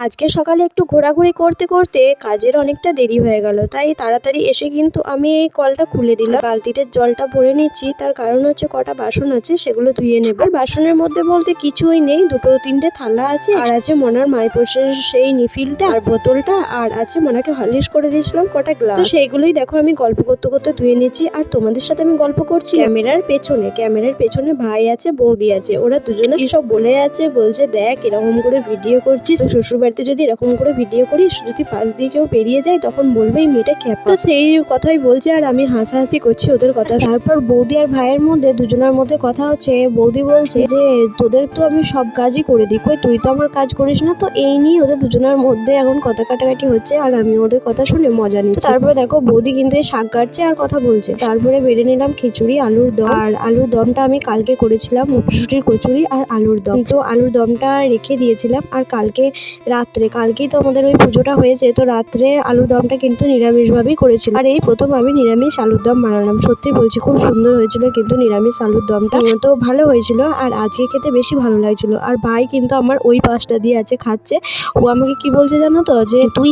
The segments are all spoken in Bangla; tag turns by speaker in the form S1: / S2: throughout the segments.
S1: আজকে সকালে একটু ঘোরাঘুরি করতে করতে কাজের অনেকটা দেরি হয়ে গেল, তাই তাড়াতাড়ি এসে কিন্তু আমি এই কলটা খুলে দিলাম। বালতিটার জলটা ভরে নিচ্ছি, তার কারণ হচ্ছে কটা বাসন আছে সেগুলো ধুয়ে নেব। আর বাসনের মধ্যে বলতে কিছুই নেই, দুটো তিনটে থালা আছে, আর আছে মনার মাইপোষের সেই নিফিলটা আর বোতলটা, আর আছে মনাকে হলিশ করে দিয়েছিলাম কটা গ্লাস। তো সেইগুলোই দেখো আমি গল্প করতে করতে ধুয়ে নিচ্ছি, আর তোমাদের সাথে আমি গল্প করছি ক্যামেরার পেছনে ভাই আছে, বৌদি আছে, ওরা দুজনে এসব বলে যাচ্ছে, বলছে দেখ এরকম করে ভিডিও করছিস, শ্বশুর বাড়িতে যদি এরকম করে ভিডিও করিস, যদি পাশ দিয়ে কেউ পেরিয়ে যায় তখন বলবে এই মেয়েটা খ্যাপা। তো সেই কথাই বলছে, আর আমি হাসাহাসি করছি ওদের কথা। তারপর বৌদি আর ভাইয়ের মধ্যে দুজনের মধ্যে কথা হচ্ছে। বৌদি বলছে যে তোদের তো আমি সব কাজই করে দিই, কই তুই তো আমার কাজ করিস না। তো এই নিয়ে ওদের দুজনের মধ্যে এখন কথা কাটাকাটি হচ্ছে, আর আমি ওদের কথা শুনে মজা নিচ্ছি। তারপরে দেখো বৌদি কিন্তু শাক কাটছে আর কথা বলছে। তারপরে বেড়ে নিলাম খিচুড়ি, আলুর দম। আর আলুর দমটা আমি কালকে করেছিলাম, মটরশুঁটির কচুরি আর আলুর দম। তো আলুর দমটা রেখে দিয়েছিলাম, আর কালকেই তো আমাদের ওই পুজোটা হয়েছে, তো রাত্রে আলুর দমটা কিন্তু নিরামিষ ভাবেই করেছিল। আর এই প্রথম আমি নিরামিষ আলুর দম বানালাম, সত্যি বলছি খুব সুন্দর হয়েছিল কিন্তু নিরামিষ আলুর দমটা তো ভালো হয়েছিল, আর আজকে খেতে বেশি ভালো লাগছিল। আর ভাই কিন্তু আমার ওই পাশটা দিয়ে আছে, খাচ্ছে। ও আমাকে কি বলছে জানো তো, যে তুই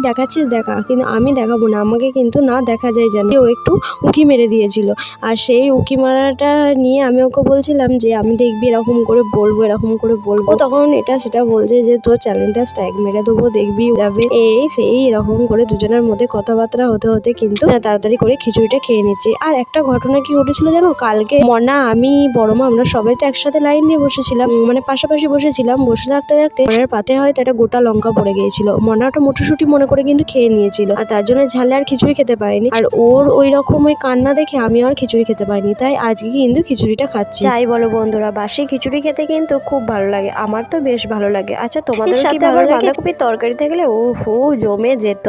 S1: দেখাচ্ছিস দেখা, কিন্তু আমি দেখাবো না, আমাকে কিন্তু না দেখা যায় জানো। ও একটু উঁকি মেরে দিয়েছিল, আর সেই উঁকি মারাটা নিয়ে আমি ওকে বলছিলাম যে আমি দেখবি এরকম করে বলবো, তখন এটা সেটা বলছে যে তোর চ্যানেলটা স্ট্রাইক মেরে দেবো, দেখবি যাবে সেই এরকম করে দুজনের মধ্যে কথাবার্তা হতে হতে কিন্তু তাড়াতাড়ি করে খিচুড়িটা খেয়ে নিচ্ছি। আর একটা ঘটনা কি ঘটেছিল জানো, কালকে মনা, আমি, বড় মা, আমরা সবাই তো একসাথে লাইন দিয়ে বসেছিলাম, মানে পাশাপাশি বসেছিলাম। বসে থাকতে থাকতে মনের পাতে হয়তো একটা গোটা লঙ্কা পড়ে গিয়েছিল। মনা ওটা মটরশুঁটি মনে করে কিন্তু খেয়ে নিয়েছিল, আর তার জন্য ঝালে আর খিচুড়ি খেতে পারিনি। আর ওর ওই রকম ওই কান্না দেখে আমি আর খিচুড়ি খেতে পারিনি, তাই আজকে কিন্তু খিচুড়িটা খাচ্ছি। যাই বলো বন্ধুরা, বাসি খিচুড়ি খেতে কিন্তু খুব ভালো লাগে, আমার তো বেশ ভালো লাগে। আচ্ছা তোমাদের কি ভালো লাগে? বাঁধাকপির তরকারি থাকলে জমে যেত।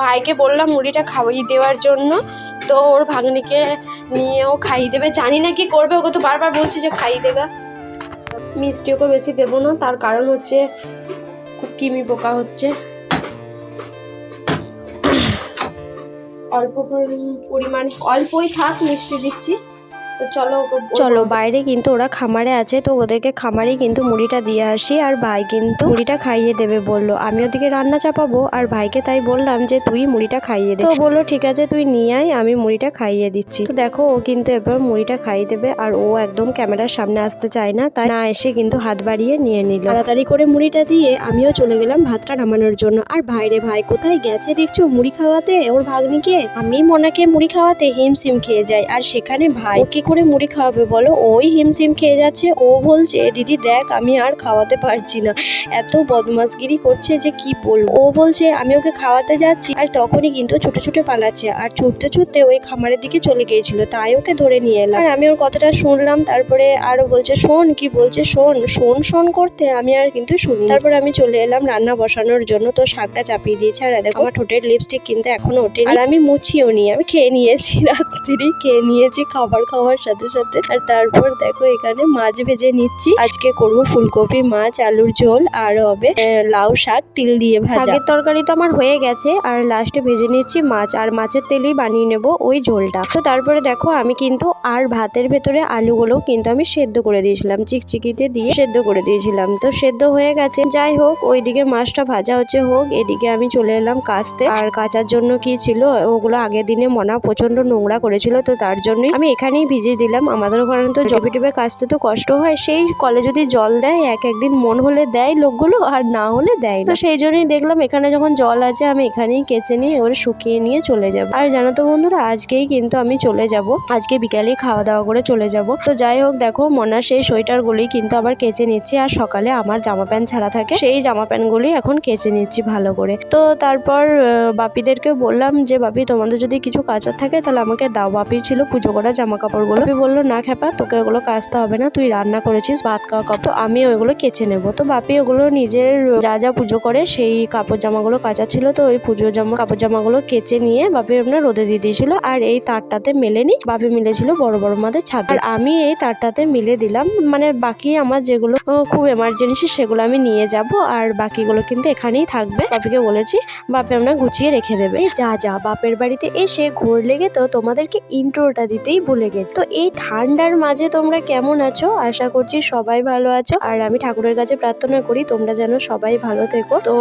S1: ভাইকে বললাম মুড়িটা খাইয়ে দেওয়ার জন্য, তো ওর ভাগ্নিকে নিয়েও খাইয়ে দেবে, জানি না কি করবে, ওকে তো বারবার বলছি যে খাইয়ে দেগা। মিষ্টি ওকে বেশি দেবো না, তার কারণ হচ্ছে খুব কিমি পোকা হচ্ছে। অল্প পরিমাণ, অল্পই থাক, মিষ্টি দিচ্ছি। তো চলো বাইরে কিন্তু ওরা খামারে আছে, তো ওদেরকে খামারেই কিন্তু মুড়িটা দিয়ে আসি। আর ভাই কিন্তু মুড়িটা খাইয়ে দেবে বললো, আমি ওদিকে রান্না চাপাবো, আর ভাইকে তাই বললাম যে তুই মুড়িটা খাইয়ে দে। তো বললো ঠিক আছে তুই নিয়ে আয়, আমি মুড়িটা খাইয়ে দিচ্ছি। তো দেখো ও কিন্তু এবার মুড়িটা খাইয়ে দেবে, আর ও একদম ক্যামেরার সামনে আসতে চায় না, তাই না এসে কিন্তু হাত বাড়িয়ে নিয়ে নিল। তাড়াতাড়ি করে মুড়িটা দিয়ে আমিও চলে গেলাম ভাতটা নামানোর জন্য। আর ভাই কোথায় গেছে দেখছো মুড়ি খাওয়াতে ওর ভাগ্নিকে। আমি মনাকে মুড়ি খাওয়াতে হিমশিম খেয়ে যাই, আর সেখানে ভাই কি করে মুড়ি খাওয়াবে বলো, ওই হিমশিম খেয়ে যাচ্ছে। ও বলছে দিদি দেখ আমি আর খাওয়াতে পারছি না, এত বদমাশগিরি করছে যে কি বলবো। ও বলছে আমি ওকে খাওয়াতে যাচ্ছি, আর তখনই কিন্তু ছুটে পালাচ্ছে, আর ছুটতে ওই খামারের দিকে চলে গিয়েছিল, তাই ওকে ধরে নিয়ে এলাম। আর আমি ওর কথাটা শুনলাম, তারপরে আরো বলছে শোন, কি বলছে শোন করতে, আমি আর কিন্তু শুনি। তারপরে আমি চলে এলাম রান্না বসানোর জন্য, তো শাকটা চাপিয়ে দিয়েছে। আর দেখো আমার ঠোঁটের লিপস্টিক কিন্তু এখনো ওঠেনি, আর আমি মুছিও নি, আমি খেয়ে নিয়েছি, রাত্রি খেয়ে নিয়েছি খাবার খাওয়ার সাথে সাথে। আর তারপর দেখো এখানে মাছ ভেজে নিচ্ছি, আজকে করবো ফুলকপি মাছ আলুর ঝোল, আর হবে লাউ শাক তিল দিয়ে ভাজা। শাকের তরকারি তো আমার হয়ে গেছে, আর লাস্টে ভেজে নিচ্ছি মাছ, আর মাছের তেলেই বানিয়ে নেব ওই ঝোলটা। তো তারপরে দেখো আমি কিন্তু আর ভাতের ভেতরে আলুগুলো কিন্তু আমি সেদ্ধ করে দিয়েছিলাম, চিকচিকিতে দিয়ে সেদ্ধ করে দিয়েছিলাম, তো সেদ্ধ হয়ে গেছে। যাই হোক, ওইদিকে মাছটা ভাজা হচ্ছে হোক, এদিকে আমি চলে এলাম কাচতে। আর কাচার জন্য কি ছিল, ওগুলো আগের দিনে মনা প্রচন্ড নোংরা করেছিল, তো তার জন্যই আমি এখানেই ভিজিয়ে দিলাম। আমাদের ওখানে তো টিপে কাচতে তো কষ্ট হয়, সেই কলে যদি জল দেয় একদিন মন হলে দেয় লোকগুলো, আর না হলে দেয় না। তো সেই জন্যই দেখলাম এখানে যখন জল আছে আমি এখানেই কেচে নিয়ে এবারে শুকিয়ে নিয়ে চলে যাব। আর জানো তো বন্ধুরা, আজকেই কিন্তু আমি চলে যাব, আজকে বিকালেই খাওয়া দাওয়া করে চলে যাব। তো যাই হোক দেখো মনার সেই সোয়েটারগুলি কিন্তু আবার কেচে নিচ্ছি, আর সকালে আমার জামা প্যান্ট ছাড়া থাকে সেই জামা প্যান্টগুলি এখন কেচে নিচ্ছি ভালো করে। তো তারপর বাপিদেরকে বললাম যে বাপি তোমাদের যদি কিছু কাচার থাকে তাহলে আমাকে দাও। বাপির ছিল পুজো করা জামা কাপড়গুলো, বাপি বললো না খ্যাপা তোকে ওগুলো কাচতে হবে না, তুই রান্না করেছিস ভাত খাওয়া কাপড়, তো আমি ওইগুলো কেচে নেবো। তো বাপি ওগুলো নিজের যা পুজো করে সেই কাপড় জামাগুলো কাচা ছিল, তো ওই পুজো কাপড় জামাগুলো কেচে নিয়ে বাপি আপনার রোদে দিয়ে দিয়েছিল। আর এই তারটাতে মেলেনি, বাপি মিলেছিল বড় মাদের ছাদে, আর আমি এই তারটাতে মিলে দিলাম। মানে বাকি আমার যেগুলো খুব এমার্জেন্সি সেগুলো আমি নিয়ে যাব, আর বাকিগুলো কিন্তু এখানেই থাকবে। বাপিকে বলেছি বাপি আমরা গুছিয়ে রেখে দেবে। যা বাপের বাড়িতে এসে ঘোর লেগে তো তোমাদেরকে ইন্ট্রোটা দিতেই ভুলে গেছে। তো তো এই ঠান্ডার মাঝে তোমরা কেমন আছো? আশা করছি সবাই ভালো আছো। আর আমি ঠাকুরের কাছে প্রার্থনা করি তোমরা যেন সবাই ভালো থেকো। তো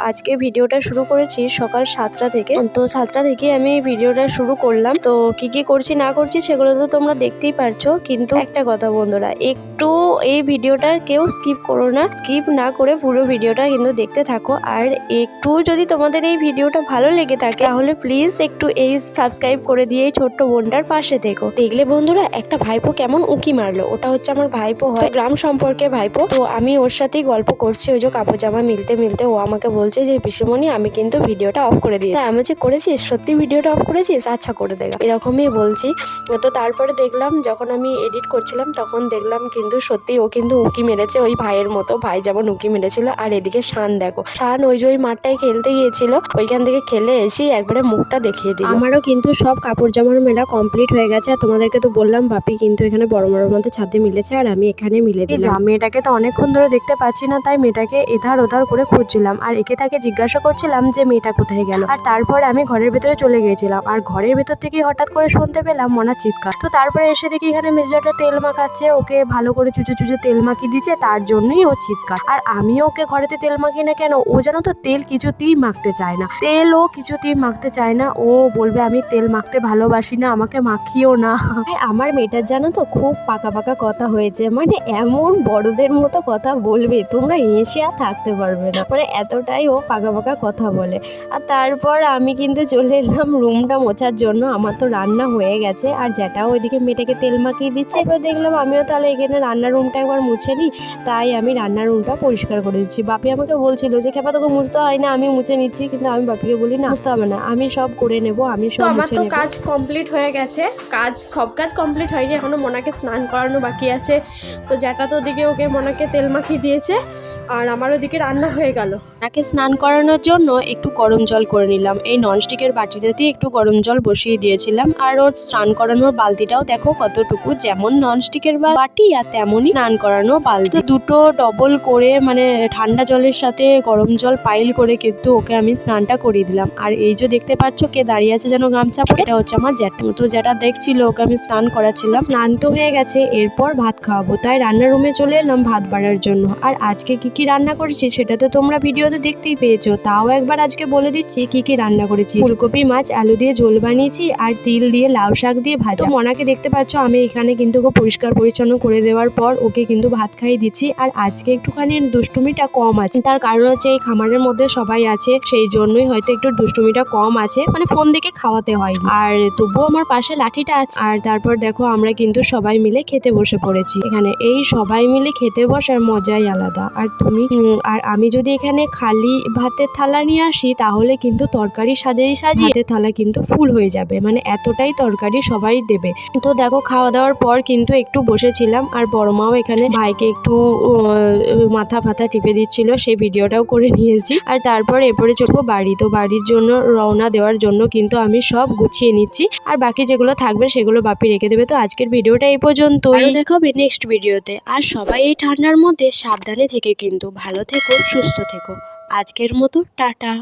S1: আজকে ভিডিওটা শুরু করেছি সকাল 7টা থেকে। তো 7টা থেকে আমি ভিডিওটা শুরু করলাম। তো কি কি করছি না করছি সেগুলো তো তোমরা দেখতেই পারছো। কিন্তু একটা কথা বন্ধুরা, একটু এই ভিডিওটা কেউ স্কিপ করো না, স্কিপ না করে পুরো ভিডিওটা কিন্তু দেখতে থাকো। আর একটু যদি তোমাদের এই ভিডিওটা ভালো লেগে থাকে তাহলে প্লিজ একটু এই সাবস্ক্রাইব করে দিয়ে এই ছোট্ট বোনটার পাশে থেকো। দেখলে বন্ধুরা একটা ভাইপো কেমন উঁকি মারলো, ওটা হচ্ছে আমার ভাইপো হয়, গ্রাম সম্পর্কে ভাইপো। তো আমি ওর সাথেই গল্প করছি, ওই যে কাপড় জামা মিলতে মিলতে ও আমাকে বলছে যে পিসিমণি আমি কিন্তু ভিডিওটা অফ করে দিই। আমি যে করেছিস, সত্যি ভিডিওটা অফ করেছিস, আচ্ছা করে দেখা, এরকমই বলছি। তো তারপরে দেখলাম যখন আমি এডিট করছিলাম তখন দেখলাম কিন্তু সত্যি ও কিন্তু উঁকি মেরেছে ওই ভাইয়ের মতো, ভাই যেমন উঁকি মেরেছিল। আর এদিকে শান দেখো, শান ওই যে ওই মাঠটায় খেলতে গিয়েছিল, ওইখান থেকে খেলে এসে একবারে মুখটা দেখিয়ে দিল। আমারও কিন্তু সব কাপড় জামার মেলা কমপ্লিট হয়ে গেছে। আর তোমাদেরকে তো বললাম বাপি কিন্তু এখানে বড় বড় মধ্যে ছাদে মিলেছে আর আমি এখানে মিলে দিলাম। মেয়েটাকে তো অনেকক্ষণ ধরে দেখতে পাচ্ছি না, তাই মেয়েটাকে এধার ওধার করে খুঁজছিলাম আর একে তাকে জিজ্ঞাসা করছিলাম যে মেয়েটা কোথায় গেল। আর তারপর আমি ঘরের ভেতরে চলে গিয়েছিলাম আর ঘরের ভেতর থেকে হঠাৎ করে শুনতে পেলাম মনার চিৎকার। তো তারপরে এসে দেখি এখানে মেজোটা তেল মাখাচ্ছে, ওকে ভালো করে চুচে চুচে তেল মাখিয়ে দিচ্ছে, তার জন্যই ও চিৎকার। আর আমিও ওকে ঘরেতে তেল মাখি না কেন, ও যেন তো তেল কিছুতেই মাখতে চায় না, তেল ও কিছুতেই মাখতে চায় না। ও বলবে আমি তেল মাখতে ভালোবাসি না, আমাকে মাখিও না। আর আমার মেয়েটার জানো তো খুব পাকা পাকা কথা হয়েছে, মানে এমন বড়দের মতো কথা বলবে তোমরা এসে আর থাকতে পারবে না, মানে এতটাই ও পাকা পাকা কথা বলে। আর তারপর আমি কিন্তু চলে এলাম রুমটা মোছার জন্য, আমার তো রান্না হয়ে গেছে আর যেটাও ওইদিকে মেয়েটাকে তেল মাখিয়ে দিচ্ছে। এবার দেখলাম আমিও তাহলে এখানে রান্নার রুমটা একবার মুছে নিই, তাই আমি রান্নার রুমটা পরিষ্কার করে দিচ্ছি। বাপি আমাকে বলছিল যে খেপা তোকে মুছতে হয় না, আমি মুছে নিচ্ছি, কিন্তু আমি বাপিকে বলি না মুছতে হবে না, আমি সব করে নেব, আমি সব মুছে নেব। আমার তো কাজ কমপ্লিট হয়ে গেছে, সব কাজ কমপ্লিট হয়নি, এখনো মোনাকে স্নান করানো বাকি আছে। তো যেটা তো ওদিকে ওকে মোনাকে তেল মাখিয়ে দিয়েছে আর আমার ওদিকে রান্না হয়ে গেল। তাকে স্নান করানোর জন্য একটু গরম জল করে নিলাম, এই ননস্টিকের বাটিটাতে একটু গরম জল বসিয়ে দিয়েছিলাম। আর ওর স্নান করানোর বালতিটাও দেখো কতটুকু, যেমন ননস্টিকের বাটি আর তেমনই স্নান করানো বালতি, দুটো ডবল করে মানে ঠান্ডা জলের সাথে গরম জল পাইল করে কিন্তু ওকে আমি স্নানটা করিয়ে দিলাম। আর এই যে দেখতে পাচ্ছ কে দাঁড়িয়ে আছে যেন গামছা পরে, এটা হচ্ছে আমার জ্যাঠু। তো যেটা দেখছিল ওকে আমি স্নান করাচ্ছিলাম, স্নান তো হয়ে গেছে, এরপর ভাত খাওয়াবো, তাই রান্নার রুমে চলে এলাম ভাত বাড়ার জন্য। আর আজকে কি রান্না করেছি সেটা তো তোমরা ভিডিওতে দেখতেই পেয়েছো, তাও একবার আজকে বলে দিচ্ছি কি রান্না করেছি। ফুলকপি মাছ আলু দিয়ে ঝোল বানিয়েছি আর তিল দিয়ে লাউ শাক দিয়ে ভাজা। মনাকে দেখতে পাচ্ছ আমি এখানে কিন্তু ওকে পরিষ্কার পরিচ্ছন্ন করে দেওয়ার পর ওকে কিন্তু ভাত খাইয়ে দিচ্ছি। আর আজকে একটুখানি দুষ্টুমিটা কম আছে, তার কারণ হচ্ছে এই খামারের মধ্যে সবাই আছে, সেই জন্যই হয়তো একটু দুষ্টুমিটা কম আছে, মানে ফোন দেখে খাওয়াতে হয়। আর তবুও আমার পাশে লাঠিটা আছে। আর তারপর দেখো আমরা কিন্তু সবাই মিলে খেতে বসে পড়েছি। এখানে এই সবাই মিলে খেতে বসার মজাই আলাদা। আর আমি যদি এখানে খালি ভাতের থালা নিয়ে আসি তাহলে কিন্তু তরকারি সাজিয়ে ভাতের থালা কিন্তু ফুল হয়ে যাবে, মানে এতটাই তরকারি সবাই দেবে। তো দেখো খাওয়া দাওয়ার পর কিন্তু একটু বসেছিলাম আর বড় মাও এখানে ভাইকে একটু মাথা ফাথা টিপে দিচ্ছিল, সেই ভিডিওটাও করে নিয়েছি। আর তারপর এরপরে চলবো বাড়ি, তো বাড়ির জন্য রওনা দেওয়ার জন্য কিন্তু আমি সব গুছিয়ে নিচ্ছি, আর বাকি যেগুলো থাকবে সেগুলো বাপি রেখে দেবে। তো আজকের ভিডিওটা এই পর্যন্তই, দেখাবে নেক্সট ভিডিওতে। আর সবাই এই ঠান্ডার মধ্যে সাবধানে থেকে কিন্তু ভালো থেকো, সুস্থ থেকো। আজকের মতো টাটা।